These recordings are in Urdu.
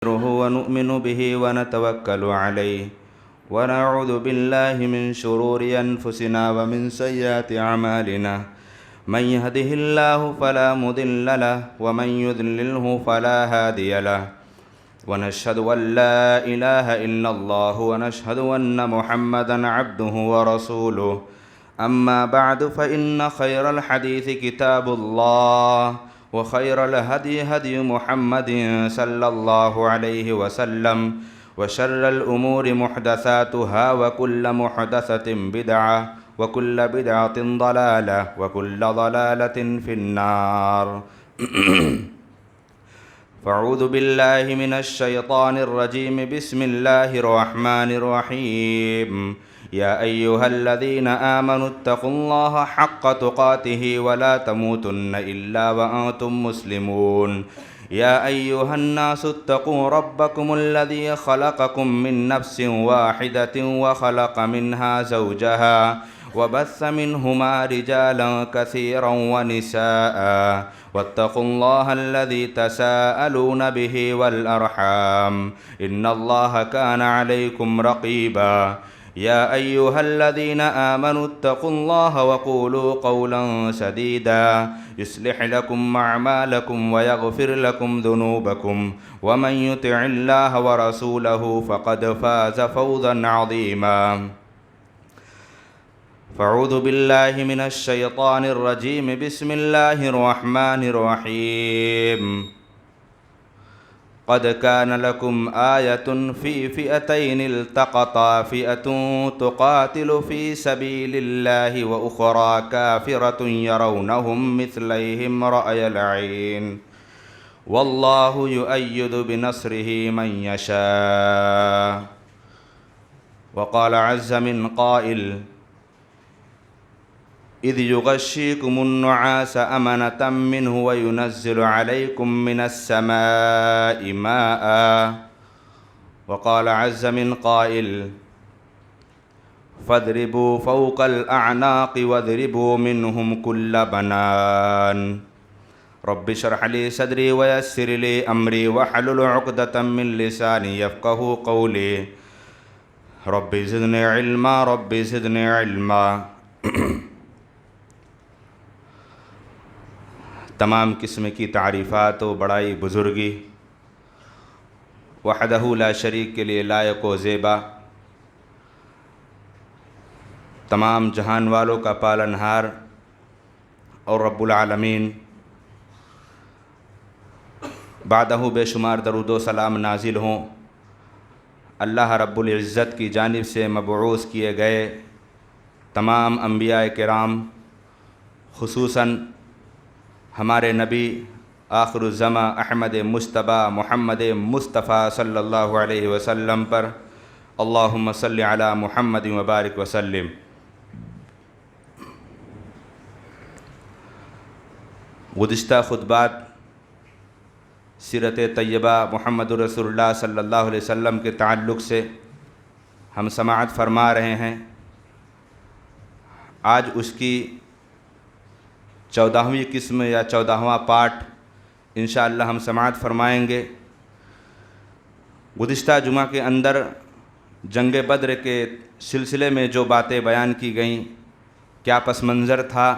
ونؤمن به ونتوكل عليه ونعوذ بالله من شرور أنفسنا ومن سيئات أعمالنا من يهده الله فلا مضل له ومن يضلله فلا هادي له ونشهد أن لا إله إلا الله ونشهد أن محمدا عبده ورسوله أما بعد فإن خير الحديث كتاب الله وخير الهدي هدي محمد صلى الله عليه وسلم وشر الأمور محدثاتها وكل محدثة بدعة وكل بدعة ضلالة وكل ضلالة في النار فاعوذ بالله من الشيطان الرجيم بسم الله الرحمن الرحيم يا أيها الذين آمنوا اتقوا الله حق تقاته ولا تموتن إلا وأنتم مسلمون يا أيها الناس اتقوا ربكم الذي خلقكم من نفس واحدة وخلق منها زوجها وبث منهما رجالا كثيرا ونساء واتقوا الله الذي تساءلون به والأرحام إن الله كان عليكم رقيبا يا أيها الذين آمنوا اتقوا الله وقولوا قولا سديدا يصلح لكم أعمالكم ويغفر لكم ذنوبكم ومن يطع الله ورسوله فقد فاز فوزا عظيما فاعوذ بالله من الشيطان الرجيم بسم الله الرحمن الرحيم قد كان لكم آية في فئتين التقطا فئة تقاتل في سبيل الله وأخرى كافرة يرونهم مثليهم رأي العين والله يؤيد بنصره من يشاء وقال عز من قائل إذ يغشيكم النعاس أمنة منه وينزل عليكم من السماء ماء وقال عز من قائل فاضربوا فوق الأعناق واضربوا منهم كل بنان رب اشرح لي صدري ويسر لي أمري واحلل عقدة من لساني يفقهوا قولي رب زدني علما رب زدني علما تمام قسم کی تعریفات و بڑائی بزرگی وحدہ لا شریک کے لیے لائق و زیبا، تمام جہان والوں کا پالنہار اور رب العالمین، بعدہ بے شمار درود و سلام نازل ہوں اللہ رب العزت کی جانب سے مبعوث کیے گئے تمام انبیاء کرام، خصوصاً ہمارے نبی آخر الزماں احمد مجتبیٰ محمد مصطفیٰ صلی اللہ علیہ وسلم پر اللہم صلی علی محمد وبارک وسلم۔ گزشتہ خطبات سیرت طیبہ محمد رسول اللہ صلی اللہ علیہ وسلم کے تعلق سے ہم سماعت فرما رہے ہیں۔ آج اس کی 14ویں قسم یا 14واں پارٹ انشاءاللہ ہم سماعت فرمائیں گے۔ گزشتہ جمعہ کے اندر جنگ بدر کے سلسلے میں جو باتیں بیان کی گئیں، کیا پس منظر تھا،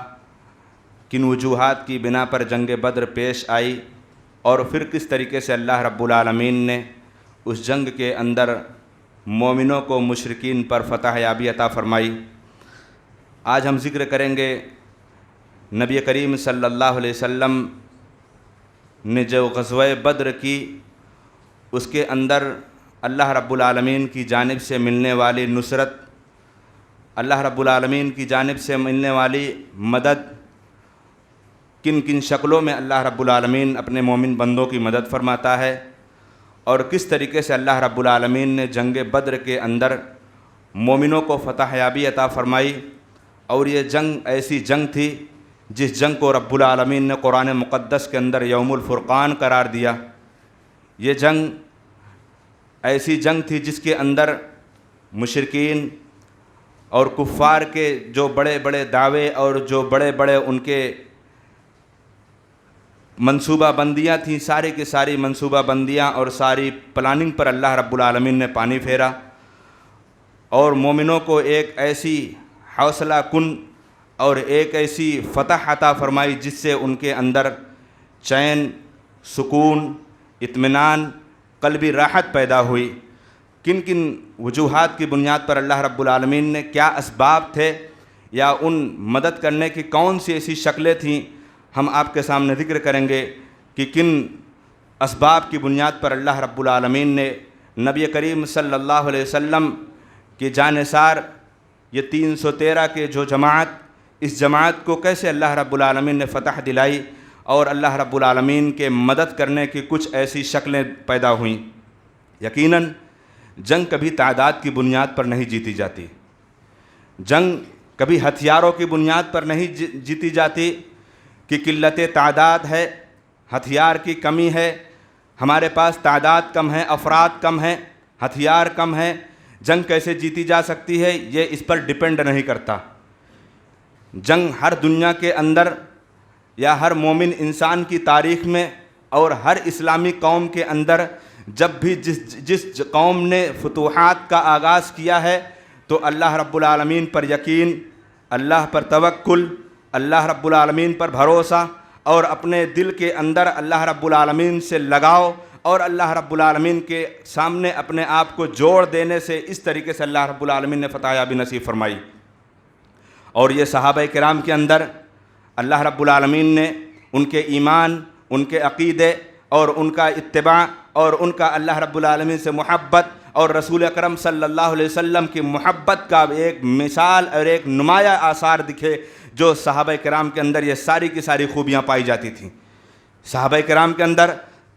کن وجوہات کی بنا پر جنگ بدر پیش آئی، اور پھر کس طریقے سے اللہ رب العالمین نے اس جنگ کے اندر مومنوں کو مشرکین پر فتح یابی عطا فرمائی۔ آج ہم ذکر کریں گے نبی کریم صلی اللہ علیہ وسلم نے جو غزوہ بدر کی، اس کے اندر اللہ رب العالمین کی جانب سے ملنے والی نصرت، اللہ رب العالمین کی جانب سے ملنے والی مدد، کن کن شکلوں میں اللہ رب العالمین اپنے مومن بندوں کی مدد فرماتا ہے، اور کس طریقے سے اللہ رب العالمین نے جنگ بدر کے اندر مومنوں کو فتح یابی عطا فرمائی۔ اور یہ جنگ ایسی جنگ تھی جس جنگ کو رب العالمین نے قرآن مقدس کے اندر یوم الفرقان قرار دیا۔ یہ جنگ ایسی جنگ تھی جس کے اندر مشرکین اور کفار کے جو بڑے بڑے دعوے اور جو بڑے بڑے ان کے منصوبہ بندیاں تھیں، ساری کی ساری منصوبہ بندیاں اور ساری پلاننگ پر اللہ رب العالمین نے پانی پھیرا، اور مومنوں کو ایک ایسی حوصلہ کن اور ایک ایسی فتح عطا فرمائی جس سے ان کے اندر چین، سکون، اطمینان، قلبی راحت پیدا ہوئی۔ کن کن وجوہات کی بنیاد پر اللہ رب العالمین نے، کیا اسباب تھے یا ان مدد کرنے کی کون سی ایسی شکلیں تھیں، ہم آپ کے سامنے ذکر کریں گے کہ کن اسباب کی بنیاد پر اللہ رب العالمین نے نبی کریم صلی اللہ علیہ وسلم کی جانثار یہ 313 کے جو جماعت، اس جماعت کو کیسے اللہ رب العالمین نے فتح دلائی اور اللہ رب العالمین کے مدد کرنے کی کچھ ایسی شکلیں پیدا ہوئیں۔ یقیناً جنگ کبھی تعداد کی بنیاد پر نہیں جیتی جاتی، جنگ کبھی ہتھیاروں کی بنیاد پر نہیں جیتی جاتی کہ قلت تعداد ہے، ہتھیار کی کمی ہے، ہمارے پاس تعداد کم ہے، افراد کم ہیں، ہتھیار کم ہیں، جنگ کیسے جیتی جا سکتی ہے، یہ اس پر ڈیپینڈ نہیں کرتا۔ جنگ ہر دنیا کے اندر یا ہر مومن انسان کی تاریخ میں اور ہر اسلامی قوم کے اندر جب بھی جس قوم نے فتوحات کا آغاز کیا ہے تو اللہ رب العالمین پر یقین، اللہ پر توکل، اللہ رب العالمین پر بھروسہ اور اپنے دل کے اندر اللہ رب العالمین سے لگاؤ اور اللہ رب العالمین کے سامنے اپنے آپ کو جوڑ دینے سے اس طریقے سے اللہ رب العالمین نے فتح یابی نصیب فرمائی۔ اور یہ صحابہ کرام کے اندر اللہ رب العالمین نے ان کے ایمان، ان کے عقیدے اور ان کا اتباع اور ان کا اللہ رب العالمین سے محبت اور رسول اکرم صلی اللہ علیہ وسلم کی محبت کا ایک مثال اور ایک نمایاں آثار دکھے، جو صحابہ کرام کے اندر یہ ساری کی ساری خوبیاں پائی جاتی تھیں۔ صحابہ کرام کے اندر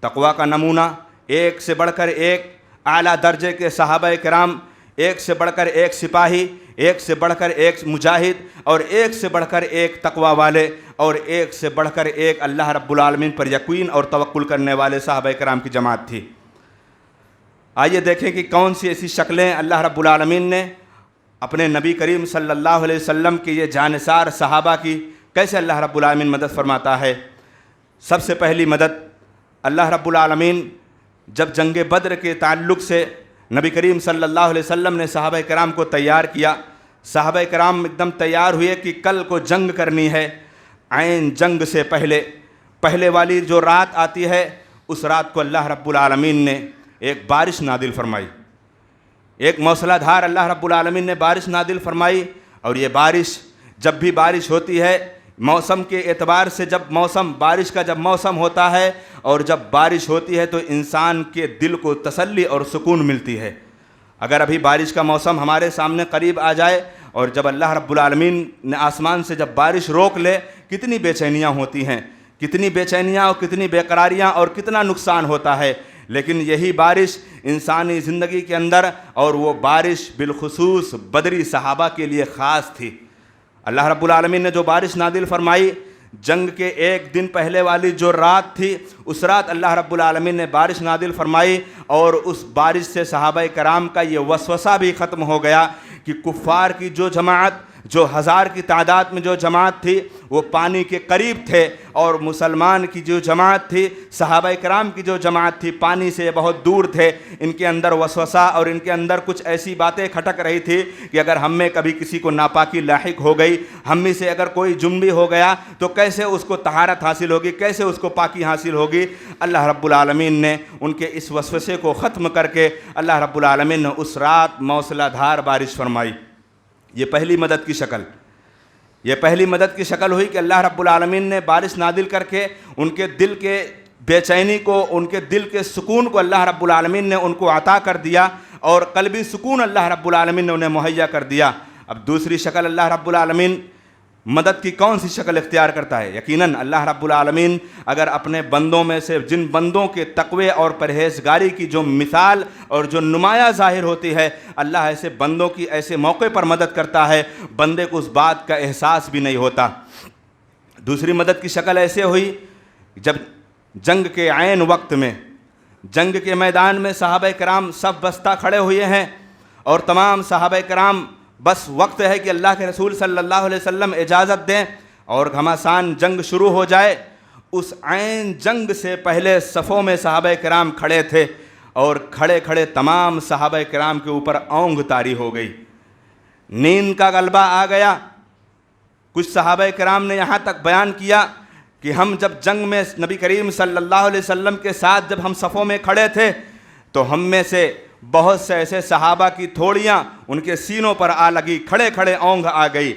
تقویٰ کا نمونہ، ایک سے بڑھ کر ایک اعلیٰ درجے کے صحابہ کرام، ایک سے بڑھ کر ایک سپاہی، ایک سے بڑھ کر ایک مجاہد اور ایک سے بڑھ کر ایک تقویٰ والے اور ایک سے بڑھ کر ایک اللہ رب العالمین پر یقین اور توکل کرنے والے صحابہ کرام کی جماعت تھی۔ آئیے دیکھیں کہ کون سی ایسی شکلیں اللہ رب العالمین نے اپنے نبی کریم صلی اللہ علیہ وسلم کی یہ جانثار صحابہ کی کیسے اللہ رب العالمین مدد فرماتا ہے۔ سب سے پہلی مدد اللہ رب العالمین جب جنگ بدر کے تعلق سے نبی کریم صلی اللہ علیہ وسلم نے صحابہ کرام کو تیار کیا، صحابہ کرام ایک دم تیار ہوئے کہ کل کو جنگ کرنی ہے۔ عین جنگ سے پہلے والی جو رات آتی ہے، اس رات کو اللہ رب العالمین نے ایک بارش نازل فرمائی، ایک موسلا دھار اللہ رب العالمین نے بارش نازل فرمائی۔ اور یہ بارش، جب بھی بارش ہوتی ہے موسم کے اعتبار سے، جب بارش کا جب موسم ہوتا ہے اور جب بارش ہوتی ہے تو انسان کے دل کو تسلی اور سکون ملتی ہے۔ اگر ابھی بارش کا موسم ہمارے سامنے قریب آ جائے اور جب اللہ رب العالمین نے آسمان سے جب بارش روک لے، کتنی بے چینیاں ہوتی ہیں، کتنی بے چینیاں اور کتنی بے قراریاں اور کتنا نقصان ہوتا ہے۔ لیکن یہی بارش انسانی زندگی کے اندر، اور وہ بارش بالخصوص بدری صحابہ کے لیے خاص تھی۔ اللہ رب العالمین نے جو بارش نازل فرمائی، جنگ کے ایک دن پہلے والی جو رات تھی، اس رات اللہ رب العالمین نے بارش نازل فرمائی، اور اس بارش سے صحابہ کرام کا یہ وسوسہ بھی ختم ہو گیا کہ کفار کی جو جماعت، جو ہزار کی تعداد میں جو جماعت تھی، وہ پانی کے قریب تھے، اور مسلمان کی جو جماعت تھی، صحابہ کرام کی جو جماعت تھی، پانی سے بہت دور تھے۔ ان کے اندر وسوسہ اور ان کے اندر کچھ ایسی باتیں کھٹک رہی تھی کہ اگر ہم میں کبھی کسی کو ناپاکی لاحق ہو گئی، ہم میں سے اگر کوئی جنبی ہو گیا تو کیسے اس کو طہارت حاصل ہوگی، کیسے اس کو پاکی حاصل ہوگی۔ اللہ رب العالمین نے ان کے اس وسوسے کو ختم کر کے اللہ رب العالمین نے اس رات موسلا دھار بارش فرمائی۔ یہ پہلی مدد کی شکل، یہ پہلی مدد کی شکل ہوئی کہ اللہ رب العالمین نے بارش نازل کر کے ان کے دل کے بے چینی کو، ان کے دل کے سکون کو اللہ رب العالمین نے ان کو عطا کر دیا، اور قلبی سکون اللہ رب العالمین نے انہیں مہیا کر دیا۔ اب دوسری شکل اللہ رب العالمین مدد کی کون سی شکل اختیار کرتا ہے؟ یقیناً اللہ رب العالمین اگر اپنے بندوں میں سے جن بندوں کے تقوی اور پرہیزگاری کی جو مثال اور جو نمایاں ظاہر ہوتی ہے، اللہ ایسے بندوں کی ایسے موقع پر مدد کرتا ہے بندے کو اس بات کا احساس بھی نہیں ہوتا۔ دوسری مدد کی شکل ایسے ہوئی جب جنگ کے عین وقت میں، جنگ کے میدان میں صحابہ کرام صف بستہ کھڑے ہوئے ہیں، اور تمام صحابہ کرام بس وقت ہے کہ اللہ کے رسول صلی اللہ علیہ وسلم اجازت دیں اور گھماسان جنگ شروع ہو جائے۔ اس عین جنگ سے پہلے صفوں میں صحابہ کرام کھڑے تھے اور کھڑے کھڑے تمام صحابہ کرام کے اوپر اونگ طاری ہو گئی، نیند کا غلبہ آ گیا۔ کچھ صحابہ کرام نے یہاں تک بیان کیا کہ ہم جب جنگ میں نبی کریم صلی اللہ علیہ وسلم کے ساتھ جب ہم صفوں میں کھڑے تھے تو ہم میں سے بہت سے ایسے صحابہ کی تھوڑیاں ان کے سینوں پر آ لگی، کھڑے کھڑے اونگ آ گئی،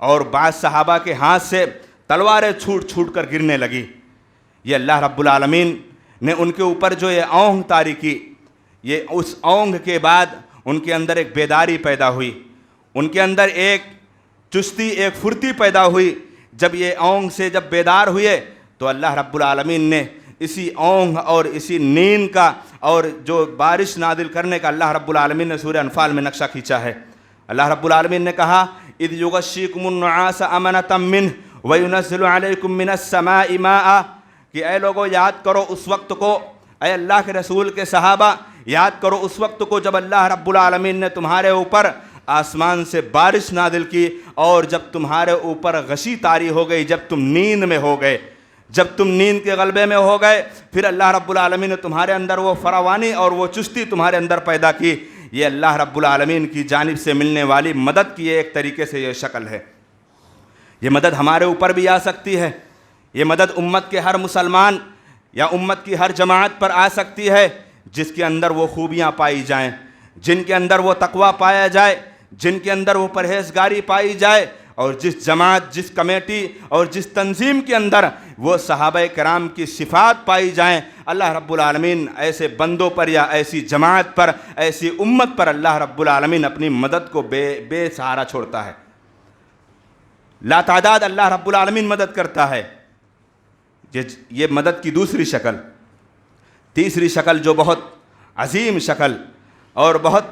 اور بعض صحابہ کے ہاتھ سے تلواریں چھوٹ چھوٹ کر گرنے لگی۔ یہ اللہ رب العالمین نے ان کے اوپر جو یہ اونگ طاری کی، یہ اس اونگ کے بعد ان کے اندر ایک بیداری پیدا ہوئی، ان کے اندر ایک چستی، ایک پھرتی پیدا ہوئی۔ جب یہ اونگ سے جب بیدار ہوئے تو اللہ رب العالمین نے اسی اونگ اور اسی نیند کا اور جو بارش نازل کرنے کا اللہ رب العالمین نے سورہ انفال میں نقشہ کھینچا ہے۔ اللہ رب العالمین نے کہا اذ یغشیکم النعاس امنۃ منہ وینزل علیکم من السماء ماء، کہ اے لوگو یاد کرو اس وقت کو، اے اللہ کے رسول کے صحابہ یاد کرو اس وقت کو جب اللہ رب العالمین نے تمہارے اوپر آسمان سے بارش نازل کی اور جب تمہارے اوپر غشی طاری ہو گئی، جب تم نیند میں ہو گئے، جب تم نیند کے غلبے میں ہو گئے، پھر اللہ رب العالمین نے تمہارے اندر وہ فراوانی اور وہ چستی تمہارے اندر پیدا کی۔ یہ اللہ رب العالمین کی جانب سے ملنے والی مدد کی ایک طریقے سے یہ شکل ہے۔ یہ مدد ہمارے اوپر بھی آ سکتی ہے، یہ مدد امت کے ہر مسلمان یا امت کی ہر جماعت پر آ سکتی ہے جس کے اندر وہ خوبیاں پائی جائیں، جن کے اندر وہ تقویٰ پایا جائے، جن کے اندر وہ پرہیزگاری پائی جائے، اور جس جماعت، جس کمیٹی اور جس تنظیم کے اندر وہ صحابہ کرام کی صفات پائی جائیں، اللہ رب العالمین ایسے بندوں پر یا ایسی جماعت پر، ایسی امت پر اللہ رب العالمین اپنی مدد کو بے سہارا چھوڑتا ہے۔ لا تعداد اللہ رب العالمین مدد کرتا ہے۔ یہ مدد کی دوسری شکل۔ تیسری شکل جو بہت عظیم شکل اور بہت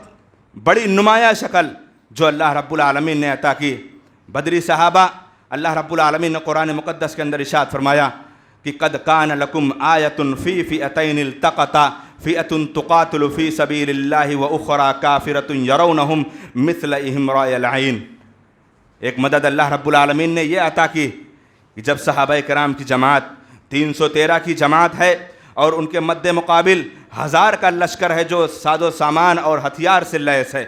بڑی نمایاں شکل جو اللہ رب العالمین نے عطا کی، بدری صحابہ، اللہ رب العالمین نے قرآن مقدس کے اندر ارشاد فرمایا کہ قد کان لکم آیۃ فی فئتین التقطا فئۃ تقاتل فی سبیل اللہ واخری کافرۃ یرونہم مثلہم رأی العین۔ ایک مدد اللہ رب العالمین نے یہ عطا کی کہ جب صحابہ کرام کی جماعت 313 کی جماعت ہے اور ان کے مد مقابل 1000 کا لشکر ہے جو ساز و سامان اور ہتھیار سے لیس ہے،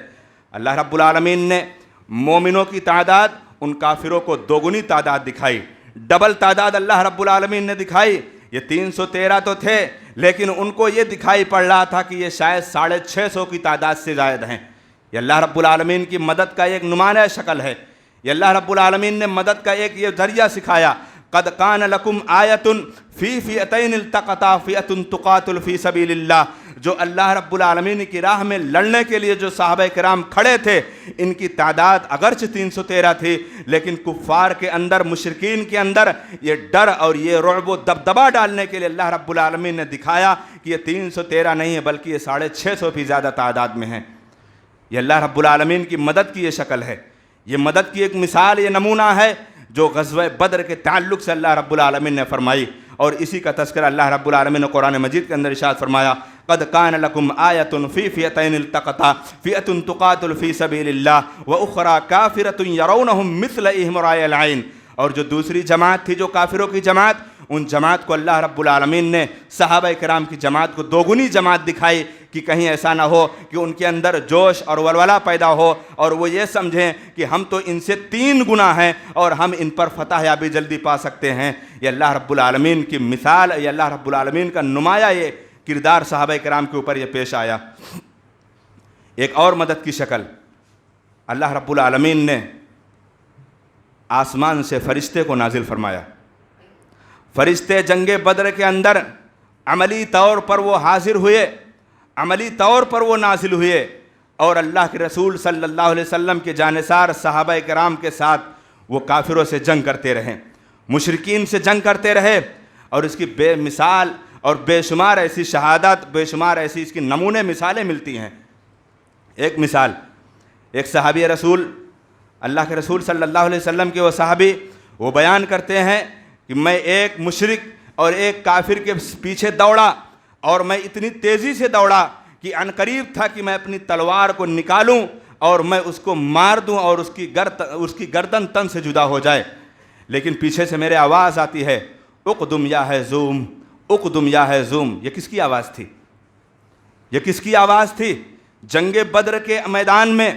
اللہ رب العالمین نے مومنوں کی تعداد ان کافروں کو دوگنی تعداد دکھائی، ڈبل تعداد اللہ رب العالمین نے دکھائی۔ یہ 313 تو تھے لیکن ان کو یہ دکھائی پڑ رہا تھا کہ یہ شاید 650 کی تعداد سے زائد ہیں۔ یہ اللہ رب العالمین کی مدد کا ایک نمایاں شکل ہے۔ یہ اللہ رب العالمین نے مدد کا ایک یہ ذریعہ سکھایا، قد کان لکم آیۃ فی فئتین التقطا فئۃ تقاتل فی سبیل اللہ۔ جو اللہ رب العالمین کی راہ میں لڑنے کے لیے جو صحابہ کرام کھڑے تھے، ان کی تعداد اگرچہ 313 تھی لیکن کفار کے اندر، مشرکین کے اندر یہ ڈر اور یہ رعب و دبدبا ڈالنے کے لیے اللہ رب العالمین نے دکھایا کہ یہ 313 نہیں ہے بلکہ یہ 650 بھی زیادہ تعداد میں ہیں۔ یہ اللہ رب العالمین کی مدد کی یہ شکل ہے، یہ مدد کی ایک مثال، یہ نمونہ ہے جو غزوہ بدر کے تعلق سے اللہ رب العالمین نے فرمائی، اور اسی کا تذکرہ اللہ رب العالمین نے قرآن مجید کے اندر ارشاد فرمایا قد کان لکم آیۃ فی فئتین التقطا فئۃ تقاتل فی سبیل اللہ واخری کافرۃ یرونہم مثلہم رأی العین۔ اور جو دوسری جماعت تھی، جو کافروں کی جماعت، ان جماعت کو اللہ رب العالمین نے صحابہ کرام کی جماعت کو دوگنی جماعت دکھائی کہ کہیں ایسا نہ ہو کہ ان کے اندر جوش اور ولولہ پیدا ہو اور وہ یہ سمجھیں کہ ہم تو ان سے 3 گنا ہیں اور ہم ان پر فتح یابی جلدی پا سکتے ہیں۔ یہ اللہ رب العالمین کی مثال، یہ اللہ رب العالمین کا نمایاں یہ کردار صحابہ کرام کے اوپر یہ پیش آیا۔ ایک اور مدد کی شکل، اللہ رب العالمین نے آسمان سے فرشتے کو نازل فرمایا۔ فرشتے جنگ بدر کے اندر عملی طور پر وہ حاضر ہوئے، عملی طور پر وہ نازل ہوئے اور اللہ کے رسول صلی اللہ علیہ وسلم کے جانثار صحابہ کرام کے ساتھ وہ کافروں سے جنگ کرتے رہے، مشرکین سے جنگ کرتے رہے، اور اس کی بے مثال اور بے شمار ایسی شہادت، بے شمار ایسی اس کی نمونے مثالیں ملتی ہیں۔ ایک مثال، ایک صحابی رسول، اللہ کے رسول صلی اللہ علیہ وسلم کے وہ صحابی، وہ بیان کرتے ہیں کہ میں ایک مشرک اور ایک کافر کے پیچھے دوڑا اور میں اتنی تیزی سے دوڑا کہ عنقریب تھا کہ میں اپنی تلوار کو نکالوں اور میں اس کو مار دوں اور اس کی گردن تن سے جدا ہو جائے، لیکن پیچھے سے میرے آواز آتی ہے اقدم یا ہیزوم، اقدم یا ہیزوم، یہ کس کی آواز تھی؟ یہ کس کی آواز تھی؟ جنگ بدر کے میدان میں،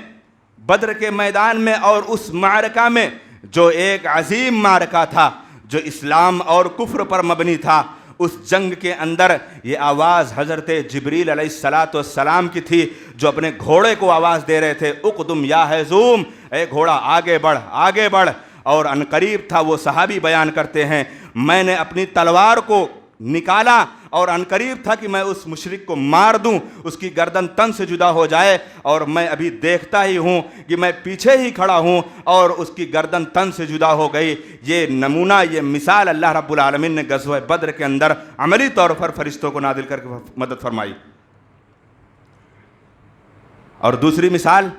بدر کے میدان میں اور اس معرکہ میں جو ایک عظیم معرکہ تھا، جو اسلام اور کفر پر مبنی تھا، اس جنگ کے اندر یہ آواز حضرت جبریل علیہ السلام کی تھی، جو اپنے گھوڑے کو آواز دے رہے تھے، اقدم یا ہیزوم، اے گھوڑا آگے بڑھ، آگے بڑھ۔ اور عنقریب تھا، وہ صحابی بیان کرتے ہیں، میں نے اپنی تلوار کو نکالا اور عنقریب تھا کہ میں اس مشرک کو مار دوں، اس کی گردن تن سے جدا ہو جائے، اور میں ابھی دیکھتا ہی ہوں کہ میں پیچھے ہی کھڑا ہوں اور اس کی گردن تن سے جدا ہو گئی۔ یہ نمونہ، یہ مثال اللہ رب العالمین نے غزوہ بدر کے اندر عملی طور پر فرشتوں کو نازل کر کے مدد فرمائی۔ اور دوسری مثال،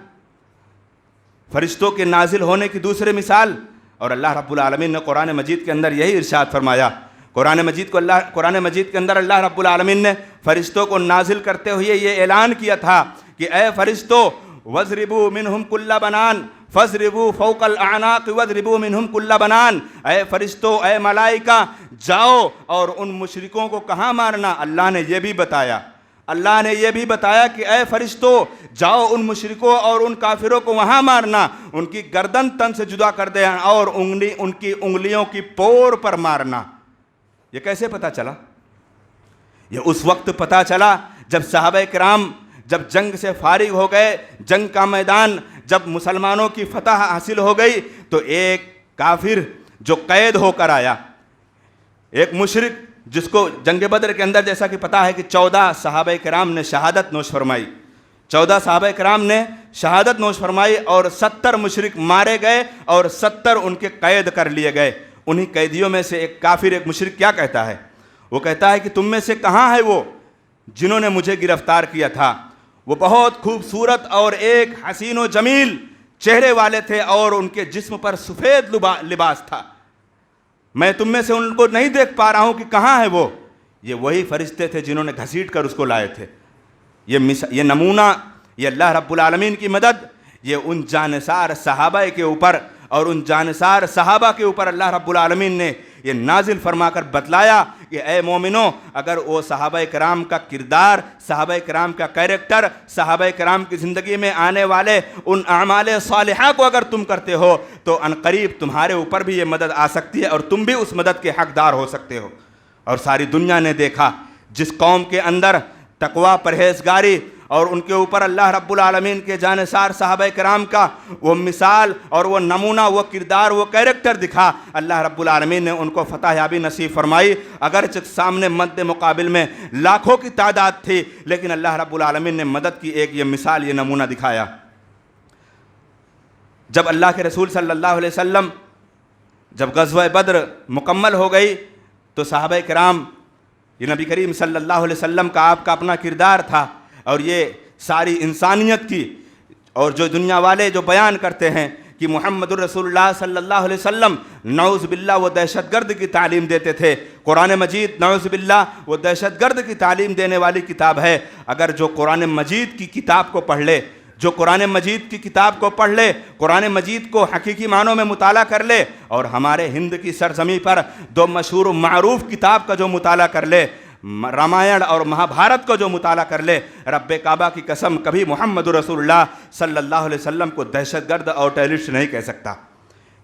فرشتوں کے نازل ہونے کی دوسری مثال، اور اللہ رب العالمین نے قرآن مجید کے اندر یہی ارشاد فرمایا۔ قرآن مجید کے اندر اللہ رب العالمین نے فرشتوں کو نازل کرتے ہوئے یہ اعلان کیا تھا کہ اے فرشتوں، وَاضْرِبُوا مِنْهُمْ كُلَّ بَنَانٍ فَاضْرِبُوا فَوْقَ الْأَعْنَاقِ وَاضْرِبُوا مِنْهُمْ كُلَّ بَنَانٍ، اے فرشتوں، اے ملائکہ، جاؤ اور ان مشرکوں کو کہاں مارنا؟ اللہ نے یہ بھی بتایا، اللہ نے یہ بھی بتایا کہ اے فرشتوں، جاؤ ان مشرکوں اور ان کافروں کو وہاں مارنا، ان کی گردن تن سے جدا کر دے اور ان کی انگلیوں کی پور پر مارنا۔ یہ کیسے پتہ چلا؟ یہ اس وقت پتہ چلا جب صحابہ کرام جب جنگ سے فارغ ہو گئے، جنگ کا میدان جب مسلمانوں کی فتح حاصل ہو گئی، تو ایک کافر جو قید ہو کر آیا، ایک مشرک جس کو جنگ بدر کے اندر جیسا کہ پتہ ہے کہ 14 صحابہ کرام نے شہادت نوش فرمائی، 14 صحابہ کرام نے شہادت نوش فرمائی، اور 70 مشرک مارے گئے اور 70 ان کے قید کر لیے گئے۔ انہی قیدیوں میں سے ایک کافر، ایک مشرک کیا کہتا ہے؟ وہ کہتا ہے کہ تم میں سے کہاں ہے وہ جنہوں نے مجھے گرفتار کیا تھا؟ وہ بہت خوبصورت اور ایک حسین و جمیل چہرے والے تھے، اور ان کے جسم پر سفید لباس تھا، میں تم میں سے ان کو نہیں دیکھ پا رہا ہوں کہ کہاں ہے وہ۔ یہ وہی فرشتے تھے جنہوں نے گھسیٹ کر اس کو لائے تھے۔ یہ نمونہ، یہ اللہ رب العالمین کی مدد، یہ ان جانثار صحابہ کے اوپر اور ان جانثار صحابہ کے اوپر اللہ رب العالمین نے یہ نازل فرما کر بتلایا کہ اے مومنوں، اگر وہ صحابہ کرام کا کردار، صحابہ کرام کا کیریکٹر، صحابہ کرام کی زندگی میں آنے والے ان اعمال صالحہ کو اگر تم کرتے ہو تو عنقریب تمہارے اوپر بھی یہ مدد آ سکتی ہے، اور تم بھی اس مدد کے حقدار ہو سکتے ہو۔ اور ساری دنیا نے دیکھا جس قوم کے اندر تقوی، پرہیزگاری اور ان کے اوپر اللہ رب العالمین کے جانثار صحابہ کرام کا وہ مثال اور وہ نمونہ، وہ کردار، وہ کیریکٹر دکھا، اللہ رب العالمین نے ان کو فتح یابی نصیب فرمائی۔ اگرچہ سامنے مد مقابل میں لاکھوں کی تعداد تھی، لیکن اللہ رب العالمین نے مدد کی ایک یہ مثال، یہ نمونہ دکھایا۔ جب اللہ کے رسول صلی اللہ علیہ وسلم جب غزوہ بدر مکمل ہو گئی تو صحابہ کرام، یہ نبی کریم صلی اللہ علیہ وسلم کا آپ کا اپنا کردار تھا، اور یہ ساری انسانیت کی، اور جو دنیا والے جو بیان کرتے ہیں کہ محمد الرسول اللہ صلی اللہ علیہ وسلم نعوذ باللہ وہ دہشت گرد کی تعلیم دیتے تھے۔ قرآن مجید نعوذ باللہ وہ دہشت گرد کی تعلیم دینے والی کتاب ہے۔ اگر جو قرآن مجید کی کتاب کو پڑھ لے، جو قرآن مجید کی کتاب کو پڑھ لے، قرآن مجید کو حقیقی معنوں میں مطالعہ کر لے، اور ہمارے ہند کی سرزمین پر دو مشہور و معروف کتاب کا جو مطالعہ کر لے، رامائن اور مہابھارت کو جو مطالعہ کر لے، رب کعبہ کی قسم کبھی محمد رسول اللہ صلی اللہ علیہ وسلم کو دہشت گرد اور ٹیررسٹ نہیں کہہ سکتا،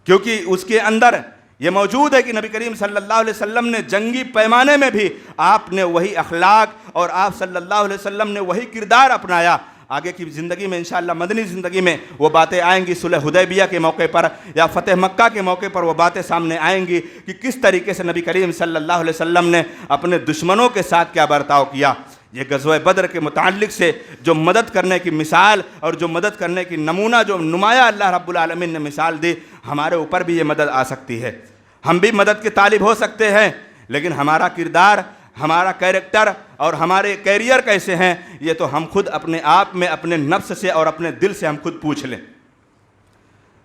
کیونکہ اس کے اندر یہ موجود ہے کہ نبی کریم صلی اللہ علیہ وسلم نے جنگی پیمانے میں بھی آپ نے وہی اخلاق اور آپ صلی اللہ علیہ وسلم نے وہی کردار اپنایا۔ آگے کی زندگی میں انشاءاللہ مدنی زندگی میں وہ باتیں آئیں گی، صلح حدیبیہ کے موقع پر یا فتح مکہ کے موقع پر وہ باتیں سامنے آئیں گی کہ کس طریقے سے نبی کریم صلی اللہ علیہ وسلم نے اپنے دشمنوں کے ساتھ کیا برتاؤ کیا۔ یہ غزوہ بدر کے متعلق سے جو مدد کرنے کی مثال اور جو مدد کرنے کی نمونہ جو نمایاں اللہ رب العالمین نے مثال دی، ہمارے اوپر بھی یہ مدد آ سکتی ہے۔ ہم بھی مدد کے طالب ہو سکتے ہیں، لیکن ہمارا کردار، ہمارا کیریکٹر اور ہمارے کیریئر کیسے ہیں، یہ تو ہم خود اپنے آپ میں اپنے نفس سے اور اپنے دل سے ہم خود پوچھ لیں۔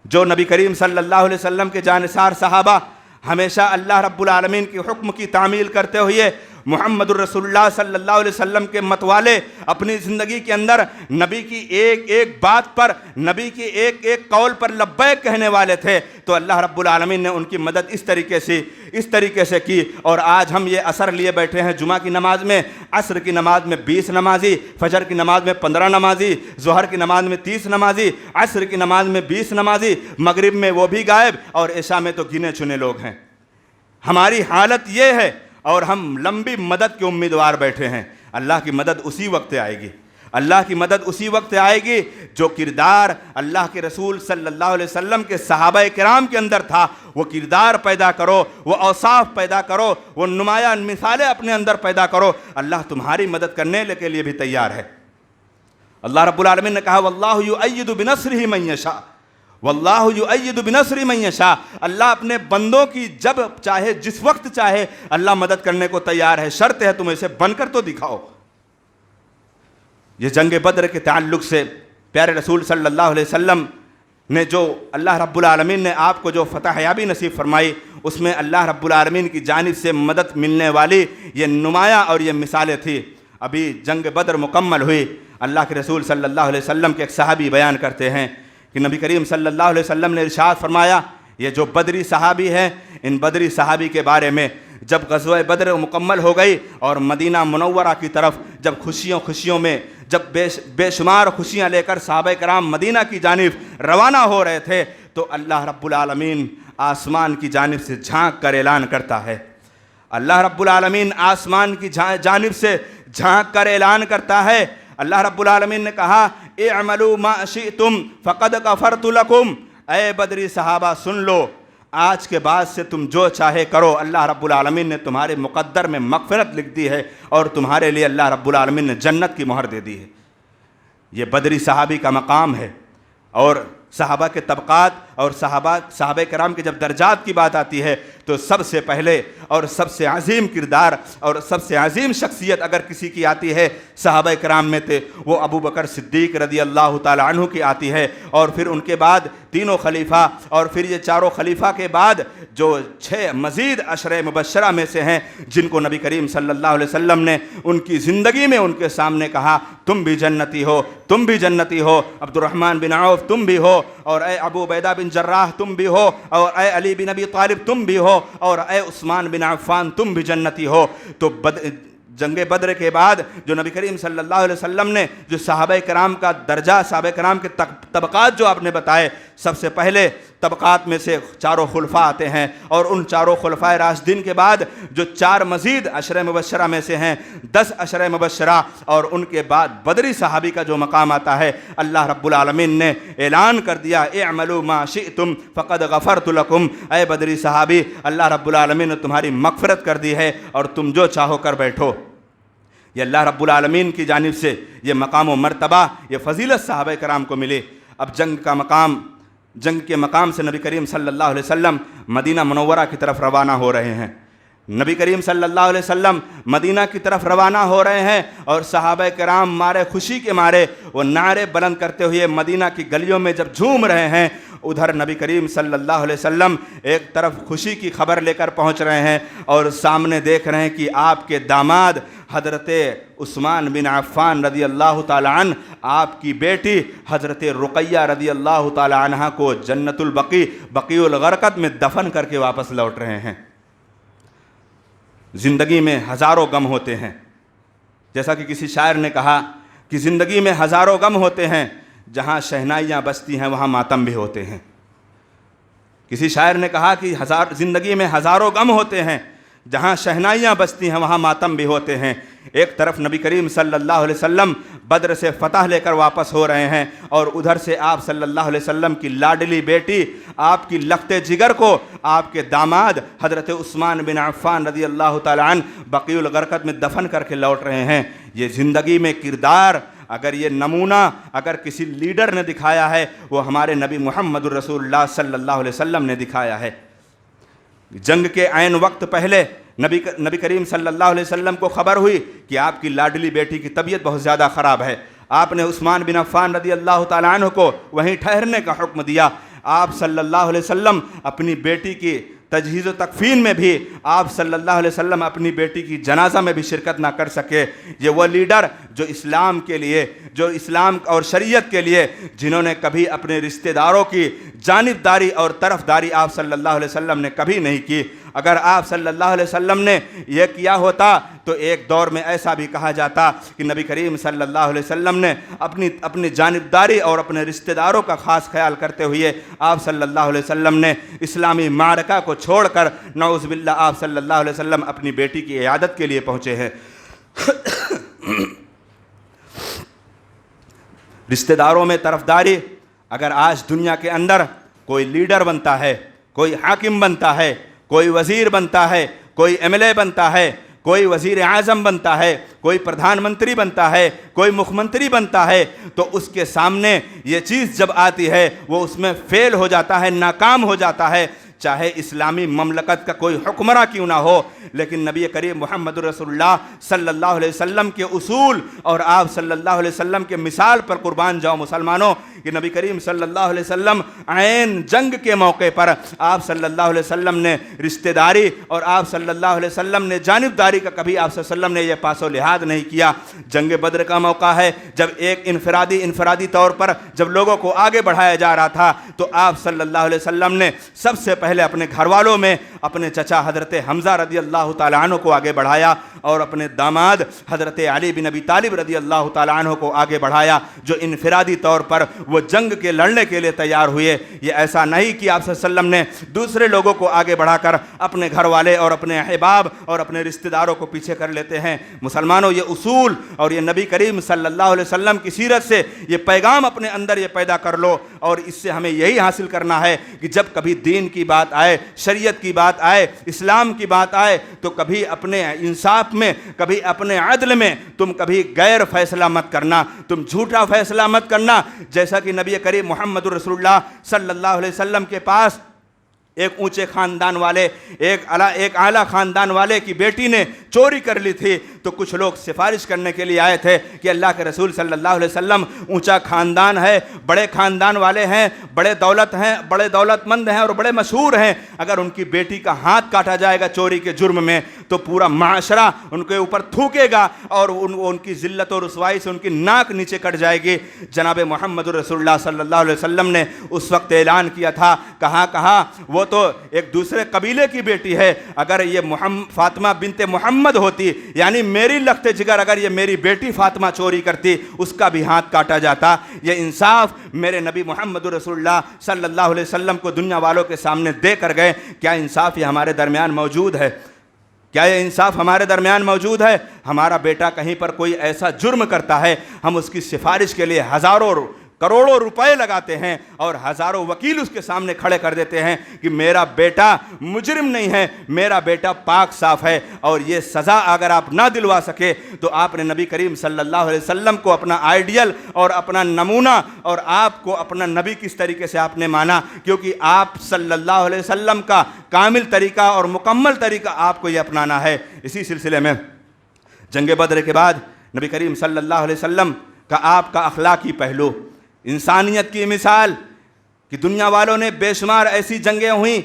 جو نبی کریم صلی اللہ علیہ وسلم کے جانثار صحابہ ہمیشہ اللہ رب العالمین کے حکم کی تعمیل کرتے ہوئے محمد الرسول اللہ صلی اللہ علیہ وسلم کے متوالے اپنی زندگی کے اندر نبی کی ایک ایک بات پر، نبی کی ایک ایک قول پر لبیک کہنے والے تھے، تو اللہ رب العالمین نے ان کی مدد اس طریقے سے کی۔ اور آج ہم یہ اثر لیے بیٹھے ہیں، جمعہ کی نماز میں، عصر کی نماز میں 20 نمازی، فجر کی نماز میں 15 نمازی، ظہر کی نماز میں 30 نمازی، عصر کی نماز میں 20 نمازی، مغرب میں وہ بھی غائب، اور عشاء میں تو گنے چنے لوگ ہیں۔ ہماری حالت یہ ہے، اور ہم لمبی مدد کے امیدوار بیٹھے ہیں۔ اللہ کی مدد اسی وقت آئے گی، اللہ کی مدد اسی وقت آئے گی جو کردار اللہ کے رسول صلی اللہ علیہ وسلم کے صحابہ کرام کے اندر تھا، وہ کردار پیدا کرو، وہ اوصاف پیدا کرو، وہ نمایاں مثالیں اپنے اندر پیدا کرو، اللہ تمہاری مدد کرنے کے لیے بھی تیار ہے۔ اللہ رب العالمین نے کہا واللہ یؤید بنصرہ من یشاء، واللہ یؤید بنصرہ من یشاء، اللہ اپنے بندوں کی جب چاہے، جس وقت چاہے، اللہ مدد کرنے کو تیار ہے، شرط ہے تم اسے بن کر تو دکھاؤ۔ یہ جنگ بدر کے تعلق سے پیارے رسول صلی اللہ علیہ وسلم نے جو اللہ رب العالمین نے آپ کو جو فتح یابی نصیب فرمائی، اس میں اللہ رب العالمین کی جانب سے مدد ملنے والی یہ نمایاں اور یہ مثالیں تھیں۔ ابھی جنگ بدر مکمل ہوئی، اللہ کے رسول صلی اللہ علیہ وسلم کے ایک صحابی بیان کرتے ہیں کہ نبی کریم صلی اللہ علیہ وسلم نے ارشاد فرمایا، یہ جو بدری صحابی ہیں، ان بدری صحابی کے بارے میں جب غزوہ بدر مکمل ہو گئی اور مدینہ منورہ کی طرف جب خوشیوں میں جب بے شمار خوشیاں لے کر صحابہ کرام مدینہ کی جانب روانہ ہو رہے تھے، تو اللہ رب العالمین آسمان کی جانب سے جھانک کر اعلان کرتا ہے، اللہ رب العالمین آسمان کی جانب سے جھانک کر اعلان کرتا ہے۔ اللہ رب العالمین نے کہا اعملوا ما شئتم فقد غفرت لکم، اے بدری صحابہ سن لو، آج کے بعد سے تم جو چاہے کرو، اللہ رب العالمین نے تمہارے مقدر میں مغفرت لکھ دی ہے، اور تمہارے لیے اللہ رب العالمین نے جنت کی مہر دے دی ہے۔ یہ بدری صحابی کا مقام ہے، اور صحابہ کے طبقات اور صحابہ کرام کے جب درجات کی بات آتی ہے تو سب سے پہلے اور سب سے عظیم کردار اور سب سے عظیم شخصیت اگر کسی کی آتی ہے صحابہ کرام میں تھے، وہ ابو بکر صدیق رضی اللہ تعالی عنہ کی آتی ہے، اور پھر ان کے بعد تینوں خلیفہ، اور پھر یہ چاروں خلیفہ کے بعد جو 6 مزید عشرہ مبشرہ میں سے ہیں جن کو نبی کریم صلی اللہ علیہ وسلم نے ان کی زندگی میں ان کے سامنے کہا تم بھی جنتی ہو، تم بھی جنتی ہو، عبد الرحمن بن عوف تم بھی ہو، اور اے ابو عبیدہ بن جراح تم بھی ہو، اور اے علی بن ابی طالب تم بھی ہو، اور اے عثمان بن عفان تم بھی جنتی ہو۔ تو جنگ بدر کے بعد جو نبی کریم صلی اللہ علیہ وسلم نے جو صحابہ کرام کا درجہ، صحابہ کرام کے طبقات جو آپ نے بتائے، سب سے پہلے طبقات میں سے چاروں خلفاء آتے ہیں، اور ان چاروں خلفاء راشدین کے بعد جو 4 مزید عشرہ مبشرہ میں سے ہیں 10 عشرہ مبشرہ، اور ان کے بعد بدری صحابی کا جو مقام آتا ہے، اللہ رب العالمین نے اعلان کر دیا اعملوا ما شئتم فقد غفرت لکم، اے بدری صحابی اللہ رب العالمین نے تمہاری مغفرت کر دی ہے، اور تم جو چاہو کر بیٹھو۔ یہ اللہ رب العالمین کی جانب سے یہ مقام و مرتبہ، یہ فضیلت صحابہ کرام کو ملی۔ اب جنگ کے مقام سے نبی کریم صلی اللہ علیہ وسلم مدینہ منورہ کی طرف روانہ ہو رہے ہیں۔ نبی کریم صلی اللہ علیہ وسلم مدینہ کی طرف روانہ ہو رہے ہیں، اور صحابہ کرام مارے خوشی کے مارے وہ نعرے بلند کرتے ہوئے مدینہ کی گلیوں میں جب جھوم رہے ہیں، ادھر نبی کریم صلی اللہ علیہ وسلم ایک طرف خوشی کی خبر لے کر پہنچ رہے ہیں، اور سامنے دیکھ رہے ہیں کہ آپ کے داماد حضرت عثمان بن عفان رضی اللہ تعالی عنہ آپ کی بیٹی حضرت رقیہ رضی اللہ تعالی عنہ کو جنت بقیع الغرقد میں دفن کر کے واپس لوٹ رہے ہیں۔ زندگی میں ہزاروں غم ہوتے ہیں، جیسا کہ کسی شاعر نے کہا کہ زندگی میں ہزاروں غم ہوتے ہیں، جہاں شہنائیاں بجتی ہیں وہاں ماتم بھی ہوتے ہیں۔ کسی شاعر نے کہا کہ زندگی میں ہزاروں غم ہوتے ہیں، جہاں شہنائیاں بجتی ہیں وہاں ماتم بھی ہوتے ہیں۔ ایک طرف نبی کریم صلی اللہ علیہ وسلم بدر سے فتح لے کر واپس ہو رہے ہیں، اور ادھر سے آپ صلی اللہ علیہ وسلم کی لاڈلی بیٹی، آپ کی لخت جگر کو آپ کے داماد حضرت عثمان بن عفان رضی اللہ تعالی عنہ بقیع الغرقد میں دفن کر کے لوٹ رہے ہیں۔ یہ زندگی میں کردار اگر یہ نمونہ اگر کسی لیڈر نے دکھایا ہے، وہ ہمارے نبی محمد الرسول اللہ صلی اللہ علیہ وسلم نے دکھایا ہے۔ جنگ کے عین وقت پہلے نبی کریم صلی اللہ علیہ وسلم کو خبر ہوئی کہ آپ کی لاڈلی بیٹی کی طبیعت بہت زیادہ خراب ہے۔ آپ نے عثمان بن عفان رضی اللہ تعالیٰ عنہ کو وہیں ٹھہرنے کا حکم دیا۔ آپ صلی اللہ علیہ وسلم اپنی بیٹی کی تجہیز و تکفین میں بھی آپ صلی اللہ علیہ وسلم اپنی بیٹی کی جنازہ میں بھی شرکت نہ کر سکے۔ یہ وہ لیڈر جو اسلام کے لیے، جو اسلام اور شریعت کے لیے، جنہوں نے کبھی اپنے رشتہ داروں کی جانبداری اور طرفداری آپ صلی اللہ علیہ وسلم نے کبھی نہیں کی۔ اگر آپ صلی اللہ علیہ وسلم نے یہ کیا ہوتا تو ایک دور میں ایسا بھی کہا جاتا کہ نبی کریم صلی اللہ علیہ وسلم نے اپنی جانبداری اور اپنے رشتہ داروں کا خاص خیال کرتے ہوئے آپ صلی اللہ علیہ وسلم نے اسلامی معرکہ کو چھوڑ کر نعوذ باللہ آپ صلی اللہ علیہ وسلم اپنی بیٹی کی عیادت کے لیے پہنچے ہیں۔ رشتہ داروں میں طرفداری، اگر آج دنیا کے اندر کوئی لیڈر بنتا ہے، کوئی حاکم بنتا ہے، کوئی وزیر بنتا ہے، کوئی ایم ایل اے بنتا ہے، کوئی وزیر اعظم بنتا ہے، کوئی پردھان منتری بنتا ہے، کوئی مکھ منتری بنتا ہے، تو اس کے سامنے یہ چیز جب آتی ہے وہ اس میں فیل ہو جاتا ہے، ناکام ہو جاتا ہے، چاہے اسلامی مملکت کا کوئی حکمراں کیوں نہ ہو۔ لیکن نبی کریم محمد رسول اللہ صلی اللہ علیہ وسلم کے اصول اور آپ صلی اللہ علیہ وسلم کے مثال پر قربان جاؤ مسلمانوں کہ نبی کریم صلی اللہ علیہ وسلم عین جنگ کے موقع پر آپ صلی اللہ علیہ وسلم نے رشتہ داری اور آپ صلی اللہ علیہ وسلم نے جانبداری کا کبھی آپ صلی اللہ علیہ وسلم نے یہ پاس و لحاظ نہیں کیا۔ جنگ بدر کا موقع ہے، جب ایک انفرادی طور پر جب لوگوں کو آگے بڑھایا جا رہا تھا تو آپ صلی اللہ علیہ وسلم نے سب سے پہلے اپنے گھر والوں میں اپنے چچا حضرت حمزہ رضی اللہ تعالیٰ عنہ کو آگے بڑھایا اور اپنے داماد حضرت علی بن ابی طالب رضی اللہ تعالیٰ عنہ کو آگے بڑھایا، جو انفرادی طور پر وہ جنگ کے لڑنے کے لیے تیار ہوئے۔ یہ ایسا نہیں کہ آپ صلی اللہ علیہ وسلم نے دوسرے لوگوں کو آگے بڑھا کر اپنے گھر والے اور اپنے احباب اور اپنے رشتہ داروں کو پیچھے کر لیتے ہیں۔ مسلمانوں، یہ اصول اور یہ نبی کریم صلی اللہ علیہ وسلم کی سیرت سے یہ پیغام اپنے اندر یہ پیدا کر لو، اور اس سے ہمیں یہی حاصل کرنا ہے کہ جب کبھی دین کی بات آئے، شریعت کی بات آئے، اسلام کی بات آئے تو کبھی اپنے انصاف میں، کبھی اپنے عدل میں تم کبھی غیر فیصلہ مت کرنا، تم جھوٹا فیصلہ مت کرنا۔ جیسا کہ نبی کریم محمد رسول اللہ صلی اللہ علیہ وسلم کے پاس ایک اونچے خاندان والے، ایک اعلیٰ خاندان والے کی بیٹی نے چوری کر لی تھی، تو کچھ لوگ سفارش کرنے کے لیے آئے تھے کہ اللہ کے رسول صلی اللہ علیہ وسلم، اونچا خاندان ہے، بڑے خاندان والے ہیں، بڑے دولت مند ہیں اور بڑے مشہور ہیں، اگر ان کی بیٹی کا ہاتھ کاٹا جائے گا چوری کے جرم میں تو پورا معاشرہ ان کے اوپر تھوکے گا اور ان کی ذلت و رسوائی سے ان کی ناک نیچے کٹ جائے گی۔ جناب محمد رسول اللہ صلی اللہ علیہ وسلم نے اس وقت اعلان کیا تھا، کہا وہ تو ایک دوسرے قبیلے کی بیٹی ہے، اگر یہ فاطمہ بنت محمد ہوتی، یعنی میری لخت جگر، اگر یہ میری بیٹی فاطمہ چوری کرتی اس کا بھی ہاتھ کاٹا جاتا۔ یہ انصاف میرے نبی محمد رسول اللہ صلی اللہ علیہ وسلم کو دنیا والوں کے سامنے دے کر گئے۔ کیا انصاف یہ ہمارے درمیان موجود ہے؟ کیا یہ انصاف ہمارے درمیان موجود ہے؟ ہمارا بیٹا کہیں پر کوئی ایسا جرم کرتا ہے، ہم اس کی سفارش کے لیے ہزاروں کروڑوں روپے لگاتے ہیں اور ہزاروں وکیل اس کے سامنے کھڑے کر دیتے ہیں کہ میرا بیٹا مجرم نہیں ہے، میرا بیٹا پاک صاف ہے، اور یہ سزا اگر آپ نہ دلوا سکے تو آپ نے نبی کریم صلی اللہ علیہ وسلم کو اپنا آئیڈیل اور اپنا نمونہ اور آپ کو اپنا نبی کس طریقے سے آپ نے مانا، کیونکہ آپ صلی اللہ علیہ وسلم کا کامل طریقہ اور مکمل طریقہ آپ کو یہ اپنانا ہے۔ اسی سلسلے میں جنگ بدر کے بعد نبی کریم صلی اللہ علیہ وسلم کا آپ کا اخلاقی پہلو، انسانیت کی مثال کہ دنیا والوں نے بے شمار ایسی جنگیں ہوئیں،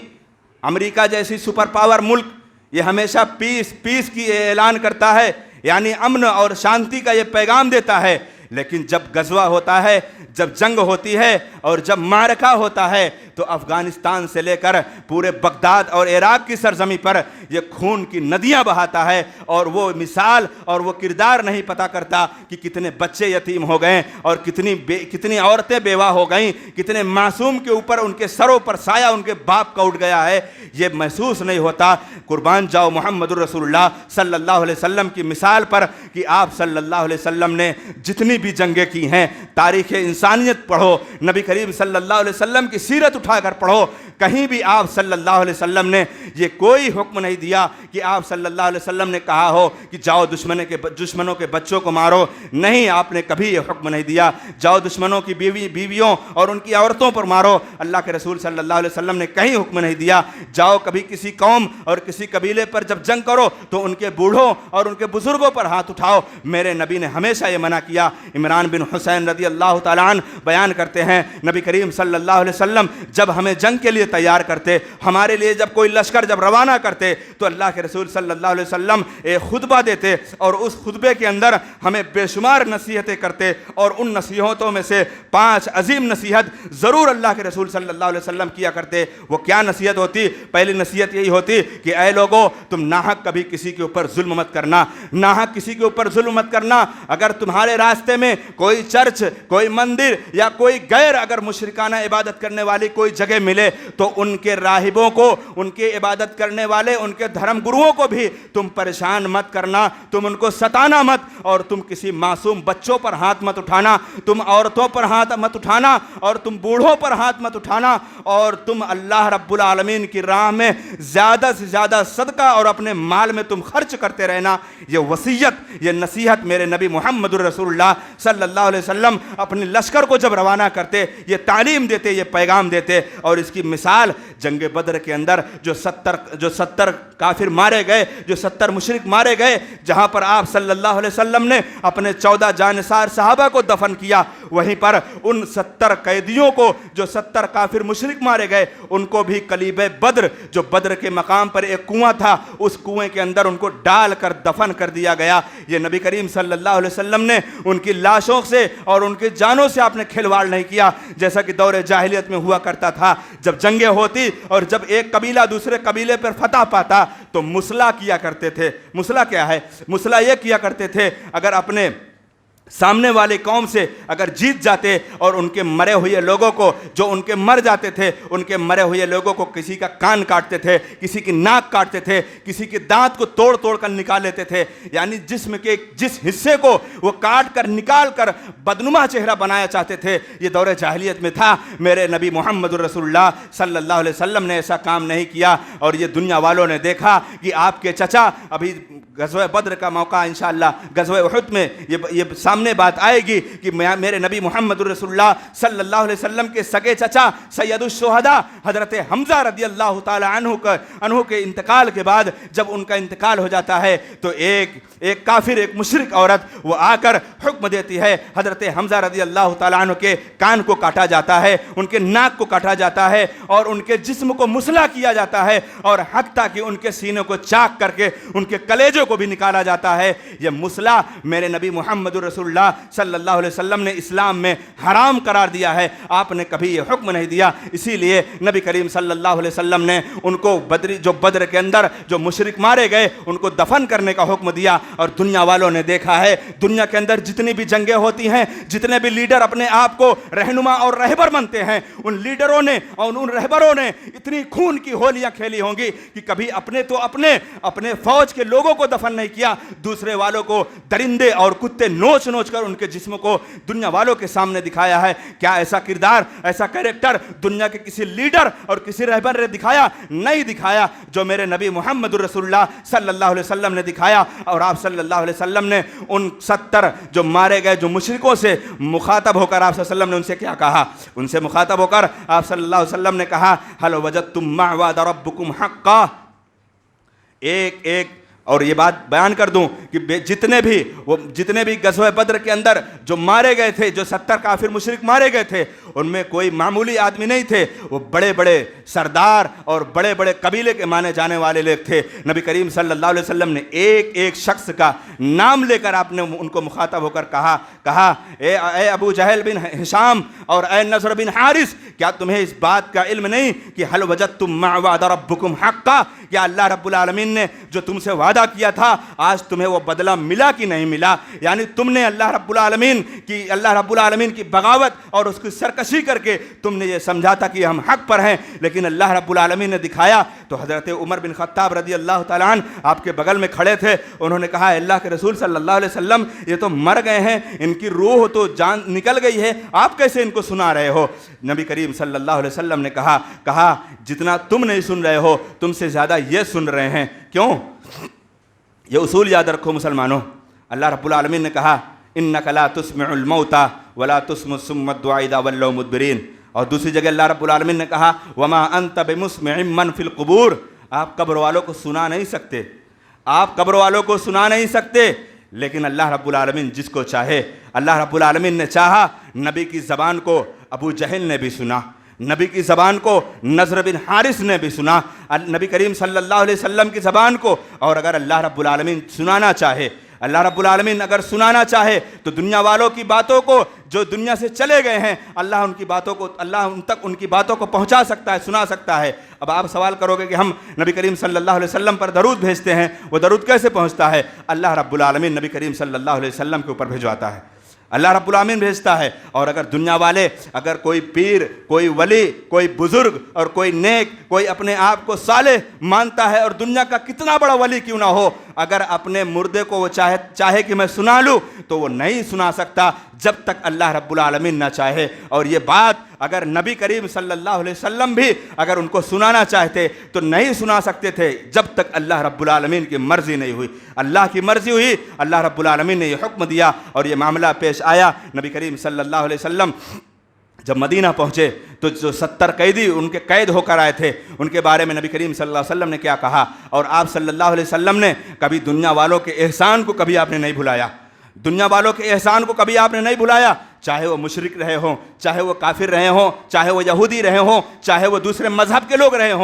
امریکہ جیسی سپر پاور ملک یہ ہمیشہ پیس کی اعلان کرتا ہے، یعنی امن اور شانتی کا یہ پیغام دیتا ہے، لیکن جب غزوہ ہوتا ہے، جب جنگ ہوتی ہے اور جب معرکہ ہوتا ہے تو افغانستان سے لے کر پورے بغداد اور عراق کی سرزمین پر یہ خون کی ندیاں بہاتا ہے، اور وہ مثال اور وہ کردار نہیں پتہ کرتا کہ کتنے بچے یتیم ہو گئے اور کتنی عورتیں بیوہ ہو گئیں، کتنے معصوم کے اوپر ان کے سروں پر سایہ ان کے باپ کا اٹھ گیا ہے، یہ محسوس نہیں ہوتا۔ قربان جاؤ محمد رسول اللہ صلی اللہ علیہ وسلم کی مثال پر کہ آپ صلی اللہ علیہ وسلم نے جتنی بھی جنگیں کی ہیں، تاریخ انسانیت پڑھو، نبی کریم صلی اللہ علیہ وسلم کی سیرت اٹھا کر پڑھو، کہیں بھی آپ صلی اللہ علیہ وسلم نے یہ کوئی حکم نہیں دیا کہ آپ صلی اللہ علیہ وسلم نے کہا ہو کہ جاؤ دشمنوں کے بچوں کو مارو، نہیں، آپ نے کبھی یہ حکم نہیں دیا جاؤ دشمنوں کی بیویوں اور ان کی عورتوں پر مارو، اللہ کے رسول صلی اللہ علیہ وسلم نے کہیں حکم نہیں دیا جاؤ کبھی کسی قوم اور کسی قبیلے پر جب جنگ کرو تو ان کے بوڑھوں اور ان کے بزرگوں پر ہاتھ اٹھاؤ، میرے نبی نے ہمیشہ یہ منع کیا عمران بن حسین رضی اللہ تعالیٰ عنہ بیان کرتے ہیں نبی کریم صلی اللہ علیہ وسلم جب ہمیں جنگ کے لیے تیار کرتے، ہمارے لیے جب کوئی لشکر جب روانہ کرتے تو اللہ کے رسول صلی اللہ علیہ وسلم ایک خطبہ دیتے اور اس خطبے کے اندر ہمیں بے شمار نصیحتیں کرتے، اور ان نصیحتوں میں سے 5 عظیم نصیحت ضرور اللہ کے رسول صلی اللہ علیہ وسلم کیا کرتے۔ وہ کیا نصیحت ہوتی؟ پہلی نصیحت یہی ہوتی کہ اے لوگو، تم ناحق کبھی کسی کے اوپر ظلم مت کرنا، ناحق کسی کے اوپر ظلم مت کرنا۔ اگر تمہارے راستے میں کوئی چرچ، کوئی مندر یا کوئی غیر اگر مشرکانہ عبادت کرنے والی کوئی جگہ ملے تو ان کے راہبوں کو، ان کے عبادت کرنے والے، ان کے دھرم گروؤں کو بھی تم پریشان مت کرنا، تم ان کو ستانا مت، اور تم کسی معصوم بچوں پر ہاتھ مت اٹھانا، تم عورتوں پر ہاتھ مت اٹھانا، اور تم بوڑھوں پر ہاتھ مت اٹھانا، اور تم اللہ رب العالمین کی راہ میں زیادہ سے زیادہ صدقہ اور اپنے مال میں تم خرچ کرتے رہنا۔ یہ وصیت، یہ نصیحت میرے نبی محمد رسول اللہ صلی اللہ علیہ وسلم اپنے لشکر کو جب روانہ کرتے، یہ تعلیم دیتے، یہ پیغام دیتے۔ اور اس کی مثال جنگ بدر کے اندر جو 70 کافر مارے گئے، جو 70 مشرک مارے گئے، جہاں پر آپ صلی اللہ علیہ وسلم نے اپنے 14 جانثار صحابہ کو دفن کیا، وہیں پر ان 70 قیدیوں کو، جو 70 کافر مشرک مارے گئے، ان کو بھی قلیبِ بدر، جو بدر کے مقام پر ایک کنواں تھا، اس کنویں کے اندر ان کو ڈال کر دفن کر دیا گیا۔ یہ نبی کریم صلی اللہ علیہ وسلم نے ان کی لاشوں سے اور ان کی جانوں سے آپ نے کھلواڑ نہیں کیا، جیسا کہ دور جاہلیت میں ہوا کرتا تھا۔ جب جنگیں ہوتی اور جب ایک قبیلہ دوسرے قبیلے پر فتح پاتا تو مسلح کیا کرتے تھے۔ مسلح کیا ہے؟ مسلح یہ کیا کرتے تھے، اگر اپنے سامنے والے قوم سے اگر جیت جاتے اور ان کے مرے ہوئے لوگوں کو، جو ان کے مر جاتے تھے، ان کے مرے ہوئے لوگوں کو کسی کا کان کاٹتے تھے، کسی کی ناک کاٹتے تھے، کسی کے دانت کو توڑ توڑ کر نکال لیتے تھے، یعنی جسم کے جس حصے کو وہ کاٹ کر نکال کر بدنما چہرہ بنایا چاہتے تھے۔ یہ دور جاہلیت میں تھا۔ میرے نبی محمد رسول اللہ صلی اللہ علیہ وسلم نے ایسا کام نہیں کیا، اور یہ دنیا والوں نے دیکھا کہ آپ کے چچا، ابھی غزوہ بدر کا موقع انشاءاللہ غزوہ احد میں یہ سامنے بات آئے گی کہ میرے نبی محمد رسول اللہ صلی اللہ علیہ وسلم کے سگے چچا سید الشہداء حضرت حمزہ رضی اللہ تعالی عنہ کے انتقال کے بعد جب ان کا انتقال ہو جاتا ہے تو ایک کافر، ایک مشرک عورت وہ آ کر حکم دیتی ہے، حضرت حمزہ رضی اللہ تعالی عنہ کے کان کو کاٹا جاتا ہے، ان کے ناک کو کاٹا جاتا ہے، اور ان کے جسم کو مسلح کیا جاتا ہے، اور حتیٰ کہ ان کے سینے کو چاک کر کے ان کے کلیجوں کو بھی نکالا جاتا ہے۔ یہ مسلح میرے نبی محمد رسول اللہ صلی اللہ علیہ وسلم نے اسلام میں حرام قرار دیا ہے، آپ نے کبھی یہ حکم نہیں دیا۔ اسی لیے نبی کریم صلی اللہ علیہ وسلم نے ان کو جو بدر کے اندر جو مشرک مارے گئے ان کو دفن کرنے کا حکم دیا۔ اور دنیا والوں نے دیکھا ہے، دنیا کے اندر جتنی بھی جنگیں ہوتی ہیں، جتنے بھی لیڈر اپنے آپ کو رہنما اور رہبر بنتے ہیں، ان لیڈروں نے اور ان رہبروں نے اتنی خون کی ہولیاں کھیلی ہوں گی کہ کبھی اپنے فوج کے لوگوں کو دفن نہیں کیا، دوسرے والوں کو درندے اور کتے نوچ نوچ کر ان کے جسم کو دنیا والوں کے سامنے دکھایا ہے۔ کیا ایسا کردار، ایسا کریکٹر دنیا کے کسی لیڈر اور کسی رہبر نے دکھایا؟ نہیں دکھایا، جو میرے نبی محمد رسول اللہ صلی اللہ علیہ وسلم نے دکھایا۔ اور آپ صلی اللہ علیہ وسلم نے ان 70 جو مارے گئے جو مشرکوں سے مخاطب ہو کر آپ صلی اللہ علیہ وسلم نے ان سے کیا کہا؟ ان سے مخاطب ہو کر آپ صلی اللہ علیہ وسلم نے کہا، هل وجدتم ما وعد ربكم حقا۔ ایک اور یہ بات بیان کر دوں کہ جتنے بھی غزوہ بدر کے اندر جو مارے گئے تھے، جو 70 کافر مشرک مارے گئے تھے، ان میں کوئی معمولی آدمی نہیں تھے، وہ بڑے بڑے سردار اور بڑے بڑے قبیلے کے مانے جانے والے لوگ تھے۔ نبی کریم صلی اللہ علیہ وسلم نے ایک شخص کا نام لے کر آپ نے ان کو مخاطب ہو کر کہا اے ابو جہل بن ہشام اور اے نضر بن حارث، کیا تمہیں اس بات کا علم نہیں کہ هل وجدتم ما وعد ربكم حقا؟ کیا اللہ رب العالمین نے جو تم سے وعدہ کیا تھا آج تمہیں وہ بدلہ ملا کہ نہیں ملا؟ یعنی تم نے اللہ رب العالمین کی بغاوت اور اس کی سرکشی کر کے تم نے یہ سمجھا تھا کہ ہم حق پر ہیں، لیکن اللہ رب العالمین نے دکھایا۔ تو حضرت عمر بن خطاب رضی اللہ تعالیٰ عنہ آپ کے بغل میں کھڑے تھے، انہوں نے کہا اللہ کے رسول صلی اللہ علیہ وسلم یہ تو مر گئے ہیں، ان کی روح تو جان نکل گئی ہے، آپ کیسے ان کو سنا رہے ہو؟ نبی کریم صلی اللہ علیہ وسلم نے کہا جتنا تم نہیں سن رہے ہو تم سے زیادہ یہ سن رہے ہیں۔ کیوں؟ یہ اصول یاد رکھو مسلمانوں، اللہ رب العالمین نے کہا انک لا تسمع الموتى ولا تسمع الصم الدعاء اذا ولوا مدبرین، اور دوسری جگہ اللہ رب العالمین نے کہا وما انت بمسمع من فی القبور، آپ قبر والوں کو سنا نہیں سکتے، آپ قبر والوں کو سنا نہیں سکتے۔ لیکن اللہ رب العالمین جس کو چاہے، اللہ رب العالمین نے چاہا نبی کی زبان کو ابو جہل نے بھی سنا، نبی کی زبان کو نضر بن حارث نے بھی سنا، نبی کریم صلی اللہ علیہ وسلم کی زبان کو، اور اگر اللہ رب العالمین سنانا چاہے، اللہ رب العالمین اگر سنانا چاہے تو دنیا والوں کی باتوں کو جو دنیا سے چلے گئے ہیں، اللہ ان تک ان کی باتوں کو پہنچا سکتا ہے، سنا سکتا ہے۔ اب آپ سوال کرو گے کہ ہم نبی کریم صلی اللہ علیہ وسلم پر درود بھیجتے ہیں، وہ درود کیسے پہنچتا ہے؟ اللہ رب العالمین نبی کریم صلی اللہ علیہ وسلم کے اوپر بھیجواتا ہے، اللہ رب العالمین بھیجتا ہے۔ اور اگر دنیا والے، اگر کوئی پیر، کوئی ولی، کوئی بزرگ اور کوئی نیک، کوئی اپنے آپ کو صالح مانتا ہے، اور دنیا کا کتنا بڑا ولی کیوں نہ ہو، اگر اپنے مردے کو وہ چاہے کہ میں سنا لوں تو وہ نہیں سنا سکتا جب تک اللہ رب العالمین نہ چاہے۔ اور یہ بات اگر نبی کریم صلی اللہ علیہ وسلم بھی اگر ان کو سنانا چاہتے تو نہیں سنا سکتے تھے جب تک اللہ رب العالمین کی مرضی نہیں ہوئی۔ اللہ کی مرضی ہوئی، اللہ رب العالمین نے یہ حکم دیا اور یہ معاملہ پیش آیا۔ نبی کریم صلی اللہ علیہ وسلم جب مدینہ پہنچے تو جو 70 قیدی ان کے قید ہو کر آئے تھے، ان کے بارے میں نبی کریم صلی اللہ علیہ وسلم نے کیا کہا، اور آپ صلی اللہ علیہ وسلم نے کبھی دنیا والوں کے احسان کو کبھی آپ نے نہیں بھلایا، دنیا والوں کے احسان کو کبھی آپ نے نہیں بھلایا، چاہے وہ مشرک رہے ہوں، چاہے وہ کافر رہے ہوں، چاہے وہ یہودی رہے ہوں، چاہے وہ دوسرے مذہب کے لوگ رہے ہوں۔